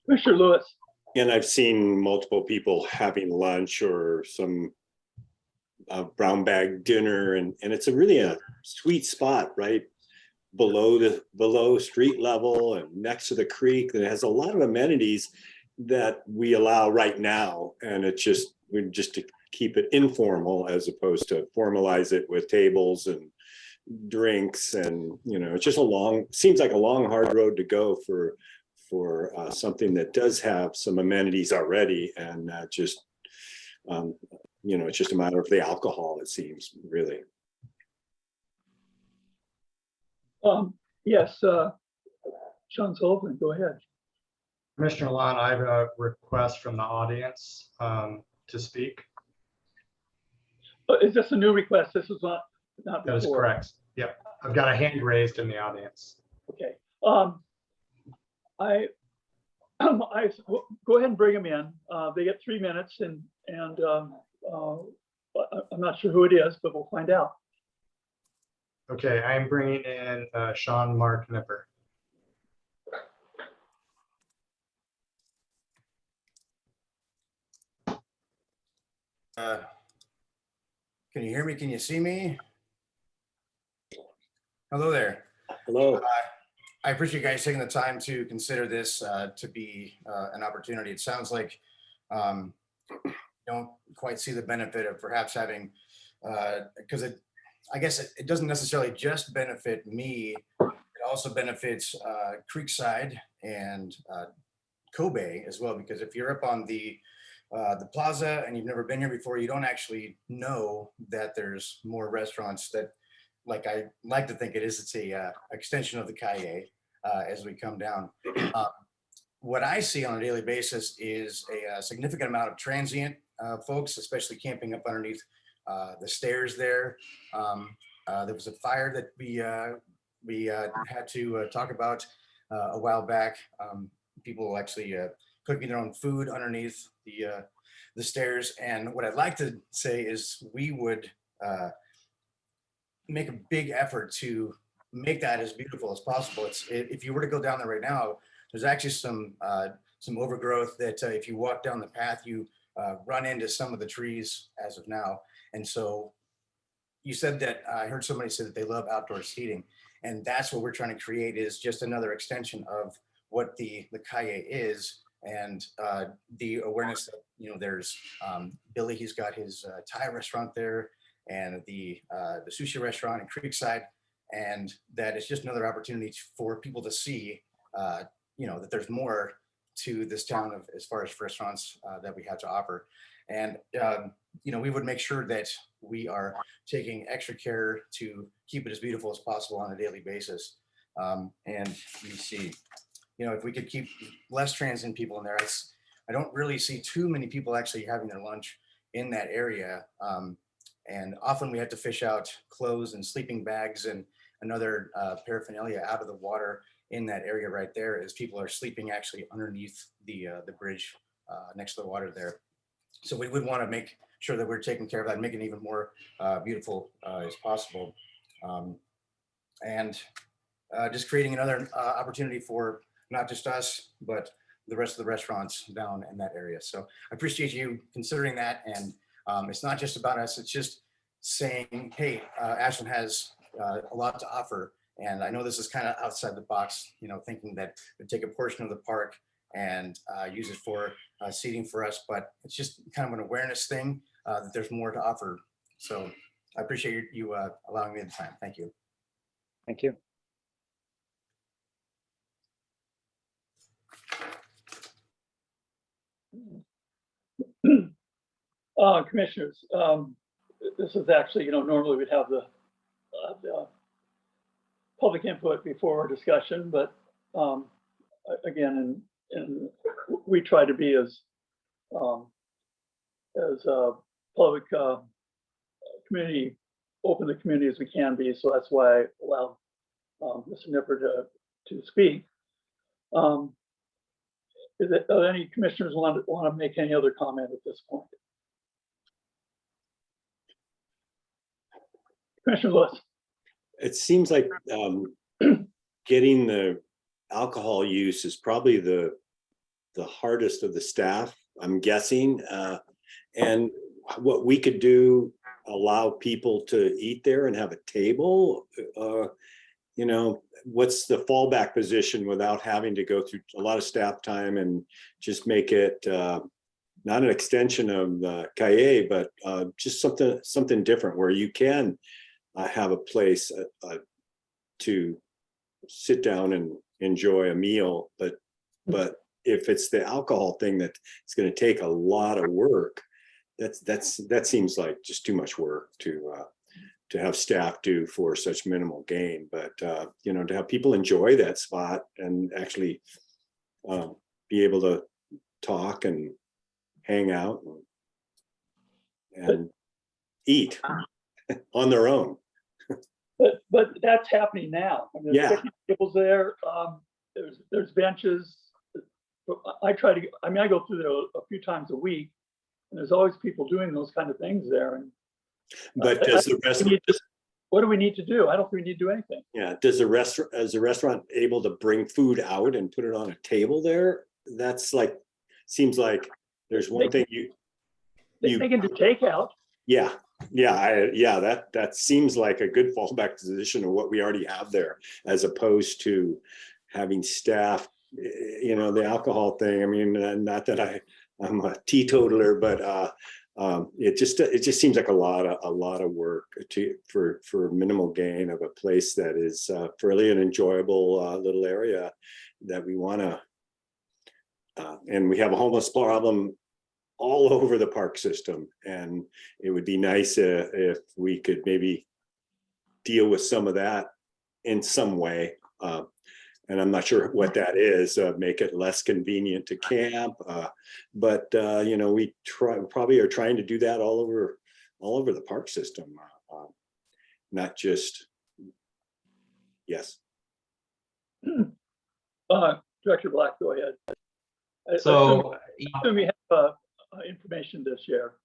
Commissioner Lewis. And I've seen multiple people having lunch or some brown bag dinner, and it's really a sweet spot right below street level and next to the creek that has a lot of amenities that we allow right now. And it's just to keep it informal as opposed to formalize it with tables and drinks. And it's just seems like a long hard road to go for something that does have some amenities already. And it's just a matter of the alcohol, it seems, really. Yes, Sean Sullivan, go ahead. Commissioner Lon, I have a request from the audience to speak. Is this a new request? This was not before. That is correct. Yep. I've got a hand raised in the audience. Okay. I go ahead and bring them in. They get 3 minutes, and I'm not sure who it is, but we'll find out. Okay, I am bringing in Sean Mark Nipper. Can you hear me? Can you see me? Hello there. Hello. I appreciate you guys taking the time to consider this to be an opportunity. It sounds like you don't quite see the benefit of perhaps having, because I guess it doesn't necessarily just benefit me. It also benefits Creekside and Kobe as well, because if you're up on the plaza and you've never been here before, you don't actually know that there's more restaurants that, like I like to think it is, it's a extension of the Calle as we come down. What I see on a daily basis is a significant amount of transient folks, especially camping up underneath the stairs there. There was a fire that we had to talk about a while back. People actually cooking their own food underneath the stairs. And what I'd like to say is we would make a big effort to make that as beautiful as possible. If you were to go down there right now, there's actually some overgrowth that if you walk down the path, you run into some of the trees as of now. And so you said that, I heard somebody say that they love outdoor seating, and that's what we're trying to create, is just another extension of what the Calle is, and the awareness that, there's Billy, he's got his Thai restaurant there, and the sushi restaurant in Creekside, and that it's just another opportunity for people to see, that there's more to this town as far as restaurants that we have to offer. And, we would make sure that we are taking extra care to keep it as beautiful as possible on a daily basis. And you see, you know, if we could keep less transient people in there, I don't really see too many people actually having their lunch in that area. And often we have to fish out clothes and sleeping bags and another paraphernalia out of the water in that area right there, as people are sleeping actually underneath the bridge next to the water there. So we would want to make sure that we're taking care of that and make it even more beautiful as possible. And just creating another opportunity for not just us, but the rest of the restaurants down in that area. So I appreciate you considering that. And it's not just about us, it's just saying, hey, Ashland has a lot to offer. And I know this is kind of outside the box, you know, thinking that we'd take a portion of the park and use it for seating for us, but it's just kind of an awareness thing that there's more to offer. So I appreciate you allowing me the time. Thank you. Thank you. Commissioners, this is actually, you know, normally we'd have the public input before our discussion, but again, and we try to be as public community, open the community as we can be. So that's why I allowed Mr. Nipper to speak. Are any commissioners want to make any other comment at this point? Commissioner Lewis. It seems like getting the alcohol use is probably the hardest of the staff, I'm guessing. And what we could do, allow people to eat there and have a table. You know, what's the fallback position without having to go through a lot of staff time and just make it not an extension of the cahier, but just something different where you can have a place to sit down and enjoy a meal. But if it's the alcohol thing that it's going to take a lot of work, that seems like just too much work to have staff do for such minimal gain. But you know, to have people enjoy that spot and actually be able to talk and hang out and eat on their own. But that's happening now. I mean, there's Yeah. picnic tables there. There's benches. I go through there a few times a week, and there's always people doing those kind of things there. And But does the restaurant? what do we need to do? I don't think we need to do anything. Yeah. Is the restaurant able to bring food out and put it on a table there? That's like, seems like there's one thing They can do takeout. Yeah, that seems like a good fallback position of what we already have there, as opposed to having staff, you know, the alcohol thing. I mean, not that I'm a teetotaler, but it just seems like a lot of work for minimal gain of a place that is fairly an enjoyable little area that we want to. And we have a homeless problem all over the park system, and it would be nice if we could maybe deal with some of that in some way. And I'm not sure what that is, make it less convenient to camp. But you know, we probably are trying to do that all over the park system, not just, yes. Director Black, go ahead. So We have information to share.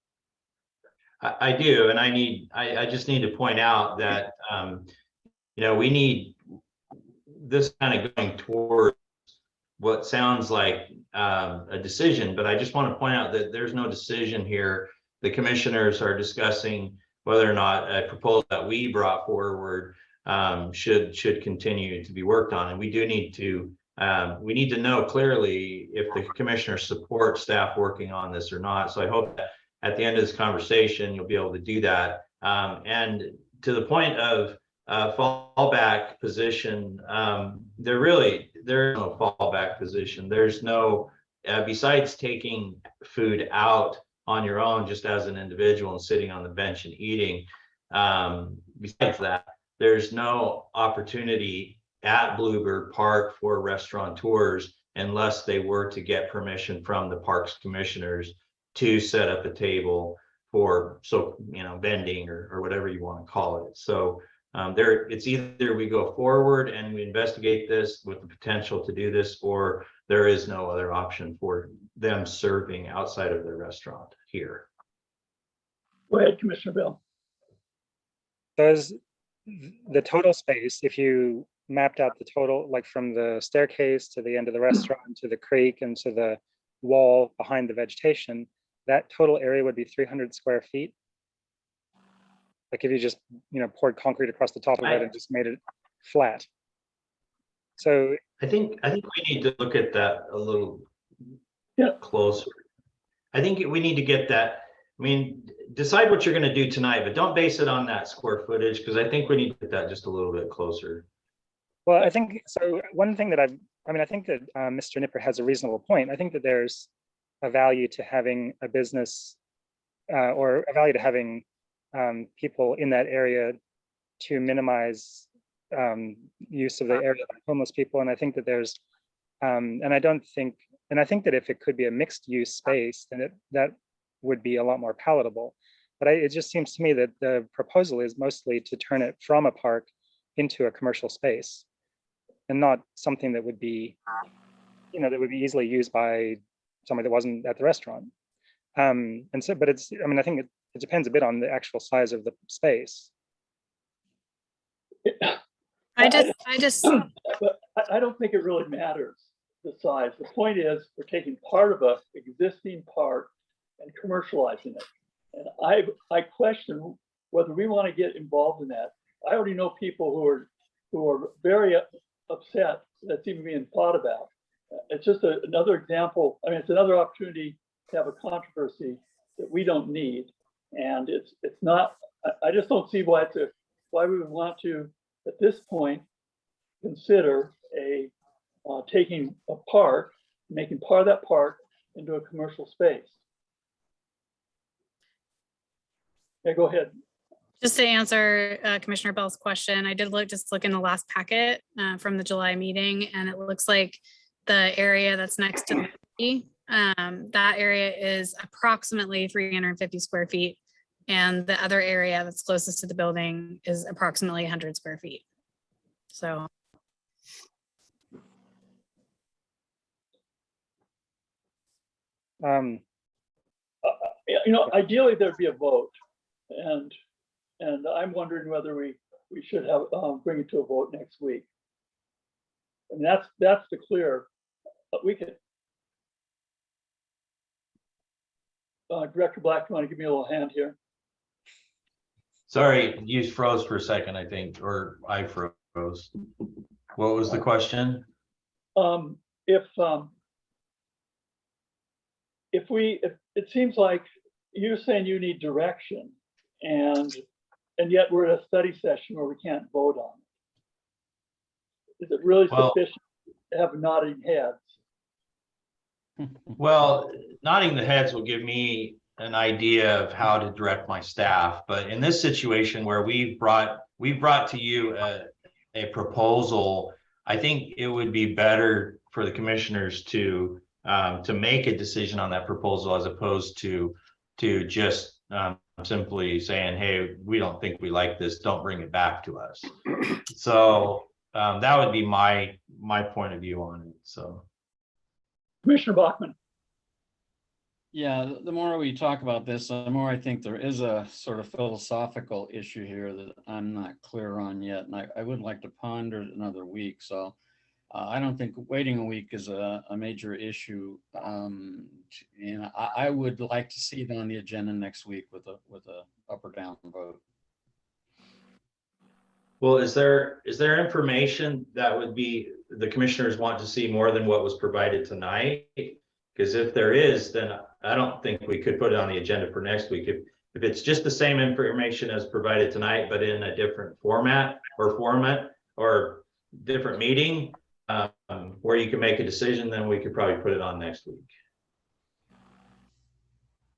I do, and I just need to point out that you know, we need this kind of going towards what sounds like a decision, but I just want to point out that there's no decision here. The commissioners are discussing whether or not a proposal that we brought forward should continue to be worked on, and we need to know clearly if the commissioners support staff working on this or not. So I hope that at the end of this conversation, you'll be able to do that. And to the point of fallback position, there is no fallback position. There's no, besides taking food out on your own just as an individual and sitting on the bench and eating, besides that, there's no opportunity at Bluebird Park for restaurateurs unless they were to get permission from the parks commissioners to set up a table for, so, you know, vending or whatever you want to call it. So it's either we go forward and we investigate this with the potential to do this, or there is no other option for them serving outside of their restaurant here. Go ahead, Commissioner Bell. Does the total space, if you mapped out the total, like from the staircase to the end of the restaurant, to the creek and to the wall behind the vegetation, that total area would be 300 square feet? Like if you just, you know, poured concrete across the top of it and just made it flat. So I think we need to look at that a little closer. I think we need to get that. I mean, decide what you're going to do tonight, but don't base it on that square footage, because I think we need to get that just a little bit closer. well, I think so. One thing that I think that Mr. Nipper has a reasonable point. I think that there's a value to having a business or a value to having people in that area to minimize use of the area by homeless people. And I think that there's, and I think that if it could be a mixed use space, then that would be a lot more palatable. But it just seems to me that the proposal is mostly to turn it from a park into a commercial space, and not something that would be, you know, that would be easily used by somebody that wasn't at the restaurant. And so, but it's, I mean, I think it depends a bit on the actual size of the space. I just, But I don't think it really matters, the size. The point is, we're taking part of a existing park and commercializing it. And I question whether we want to get involved in that. I already know people who are very upset that's even being thought about. It's just another example. I mean, it's another opportunity to have a controversy that we don't need. And it's not, I just don't see why we would want to, at this point, consider taking a park, making part of that park into a commercial space. Yeah, go ahead. just to answer Commissioner Bell's question, I did look in the last packet from the July meeting, and it looks like the area that's next to the city, that area is approximately 350 square feet. And the other area that's closest to the building is approximately 100 square feet. So. You know, ideally there'd be a vote, and I'm wondering whether we should have bring it to a vote next week. And that's the clear. But we could. Director Black, you want to give me a little hand here? Sorry, you froze for a second, I think, or I froze. What was the question? If it seems like you're saying you need direction, and yet we're at a study session where we can't vote on it. Is it really sufficient to have nodding heads? Well, nodding the heads will give me an idea of how to direct my staff. But in this situation where we've brought to you a proposal, I think it would be better for the commissioners to make a decision on that proposal, as opposed to just simply saying, hey, we don't think we like this, don't bring it back to us. So that would be my point of view on it. So Commissioner Bachmann. Yeah, the more we talk about this, the more I think there is a sort of philosophical issue here that I'm not clear on yet. And I would like to ponder it another week. So I don't think waiting a week is a major issue. And I would like to see it on the agenda next week with a up or down vote. well, is there information that would be the commissioners want to see more than what was provided tonight? Because if there is, then I don't think we could put it on the agenda for next week. If it's just the same information as provided tonight, but in a different format or different meeting where you can make a decision, then we could probably put it on next week.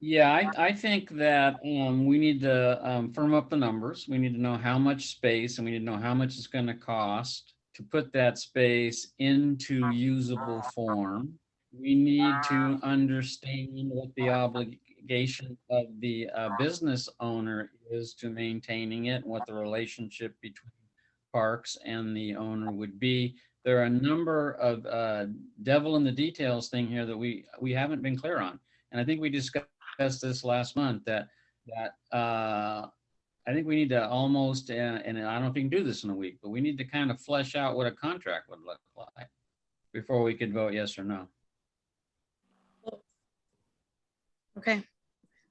Yeah, I think that we need to firm up the numbers. We need to know how much space, and we need to know how much it's going to cost to put that space into usable form. We need to understand what the obligation of the business owner is to maintaining it, and what the relationship between parks and the owner would be. There are a number of devil in the details thing here that we haven't been clear on. And I think we discussed this last month that I think we need to almost, and I don't know if you can do this in a week, but we need to kind of flesh out what a contract would look like before we could vote yes or no. Okay,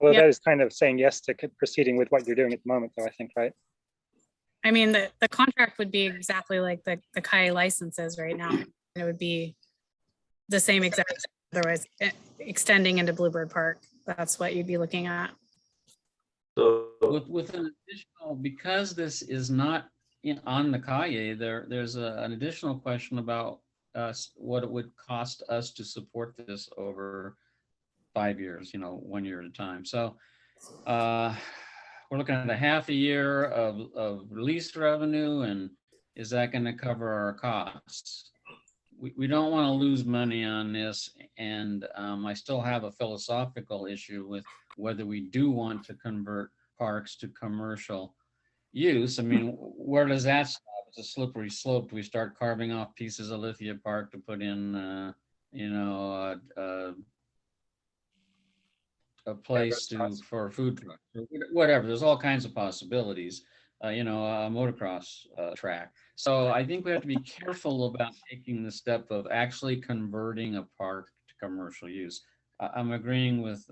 Well, Yeah. that is kind of saying yes to proceeding with what you're doing at the moment, though, I think, right? I mean, the contract would be exactly like the Kai licenses right now. It would be the same exact, otherwise extending into Bluebird Park. That's what you'd be looking at. So, With an additional, because this is not on the cahier, there's an additional question about what it would cost us to support this over 5 years, 1 year at a time. So we're looking at a half a year of lease revenue, and is that going to cover our costs? We don't want to lose money on this, and I still have a philosophical issue with whether we do want to convert parks to commercial use. I mean, where does that stop? It's a slippery slope. We start carving off pieces of Lithia Park to put in, a place for food trucks, or whatever. There's all kinds of possibilities. A motocross track. So I think we have to be careful about taking the step of actually converting a park to commercial use. I'm agreeing with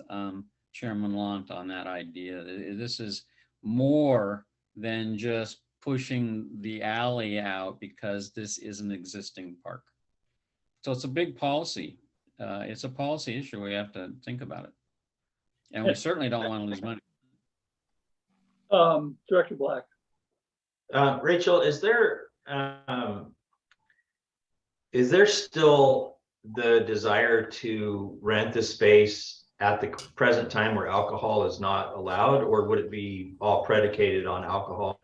Chairman Lant on that idea. This is more than just pushing the alley out because this is an existing park. So it's a big policy. It's a policy issue. We have to think about it. And we certainly don't want to lose money. Director Black. Rachel, is there still the desire to rent the space at the present time where alcohol is not allowed, or would it be all predicated on alcohol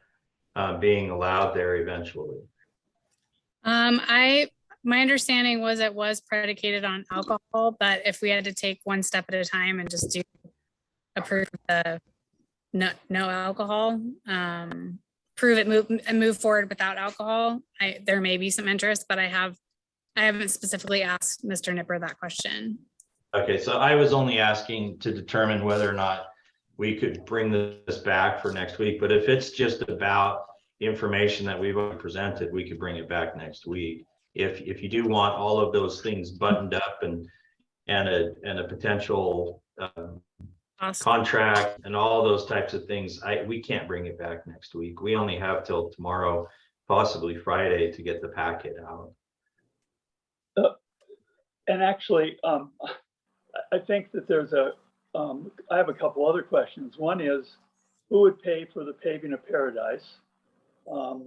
being allowed there eventually? My understanding was it was predicated on alcohol, but if we had to take one step at a time and just approve the no alcohol, prove it, move forward without alcohol, there may be some interest, but I haven't specifically asked Mr. Nipper that question. Okay, so I was only asking to determine whether or not we could bring this back for next week, but if it's just about the information that we've already presented, we could bring it back next week. If you do want all of those things buttoned up and a potential Awesome. contract and all those types of things, we can't bring it back next week. We only have till tomorrow, possibly Friday, to get the packet out. And actually, I think that there's I have a couple other questions. One is, who would pay for the paving of Paradise? I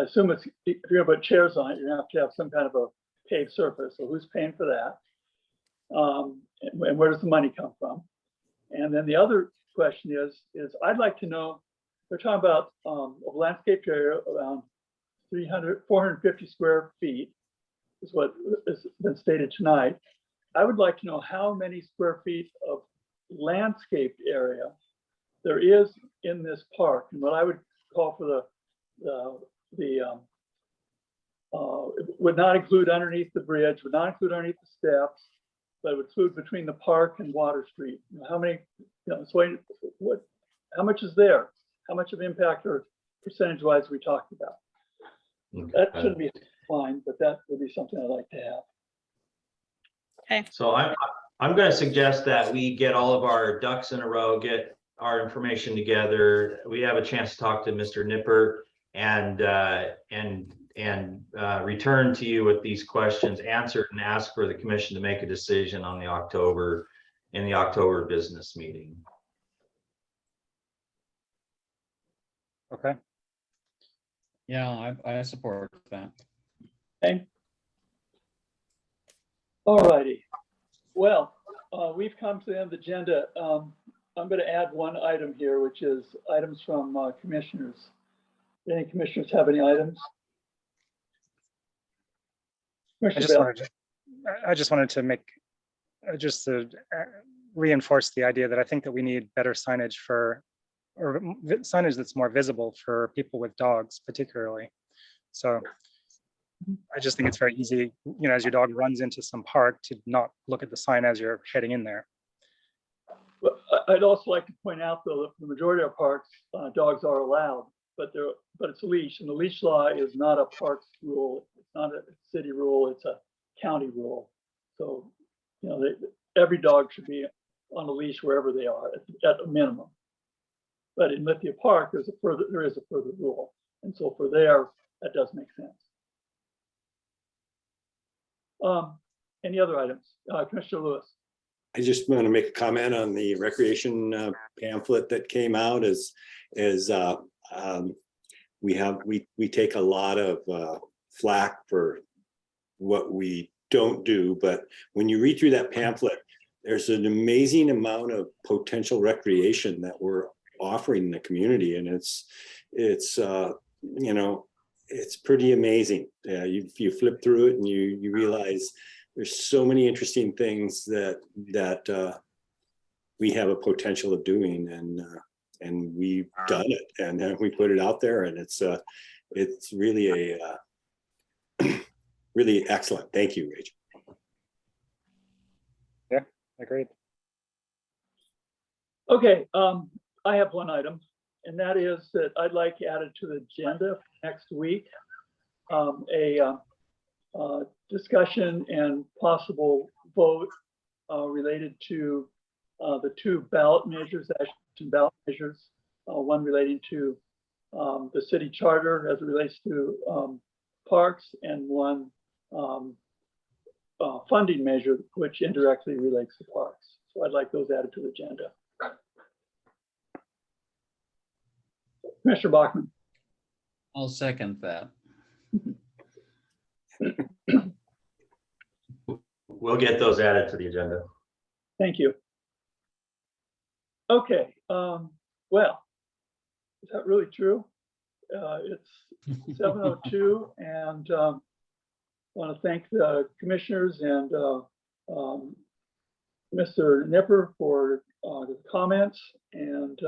assume if you're gonna put chairs on it, you're gonna have some kind of a paved surface. So who's paying for that? And where does the money come from? And then the other question is I'd like to know, they're talking about a landscaped area around 450 square feet is what has been stated tonight. I would like to know how many square feet of landscaped area there is in this park, and what I would call for it would not include underneath the bridge, would not include underneath the steps, but it would include between the park and Water Street. How many, how much is there? How much of impact or percentage-wise we talked about? That shouldn't be fine, but that would be something I'd like to have. Okay. So I'm going to suggest that we get all of our ducks in a row, get our information together. We have a chance to talk to Mr. Nipper and return to you with these questions answered, and ask for the commission to make a decision on the October business meeting. Okay. Yeah, I support that. Okay. All righty. Well, we've come to the end of the agenda. I'm going to add one item here, which is items from commissioners. Any commissioners have any items? Commissioner Bell. I just wanted to make, just to reinforce the idea that I think that we need better signage for, or signage that's more visible for people with dogs particularly. So I just think it's very easy, you know, as your dog runs into some park, to not look at the sign as you're heading in there. Well, I'd also like to point out, though, that the majority of parks, dogs are allowed, but it's a leash, and the leash law is not a parks rule. It's not a city rule. It's a county rule. So, you know, every dog should be on a leash wherever they are at a minimum. But in Lithia Park, there is a further rule, and so for there, that does make sense. Any other items? Commissioner Lewis. I just want to make a comment on the recreation pamphlet that came out. We take a lot of flack for what we don't do, but when you read through that pamphlet, there's an amazing amount of potential recreation that we're offering the community, and it's you know, it's pretty amazing. You flip through it and you realize there's so many interesting things that we have a potential of doing, and we've done it, and then we put it out there, and it's really really excellent. Thank you, Rachel. Yeah, agreed. Okay, I have one item, and that is that I'd like added to the agenda next week, a discussion and possible vote related to the two ballot measures, action ballot measures, one relating to the city charter as it relates to parks, and one funding measure which indirectly relates to parks. So I'd like those added to the agenda. Commissioner Bachmann. I'll second that. We'll get those added to the agenda. Thank you. Okay, well, is that really true? It's 7:02, and I want to thank the commissioners and Mr. Nipper for the comments, and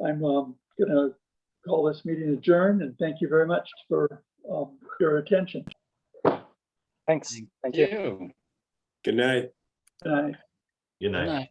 I'm going to call this meeting adjourned, and thank you very much for your attention. Thanks. Thank you. You. Good night. Good night. Good night. Good night.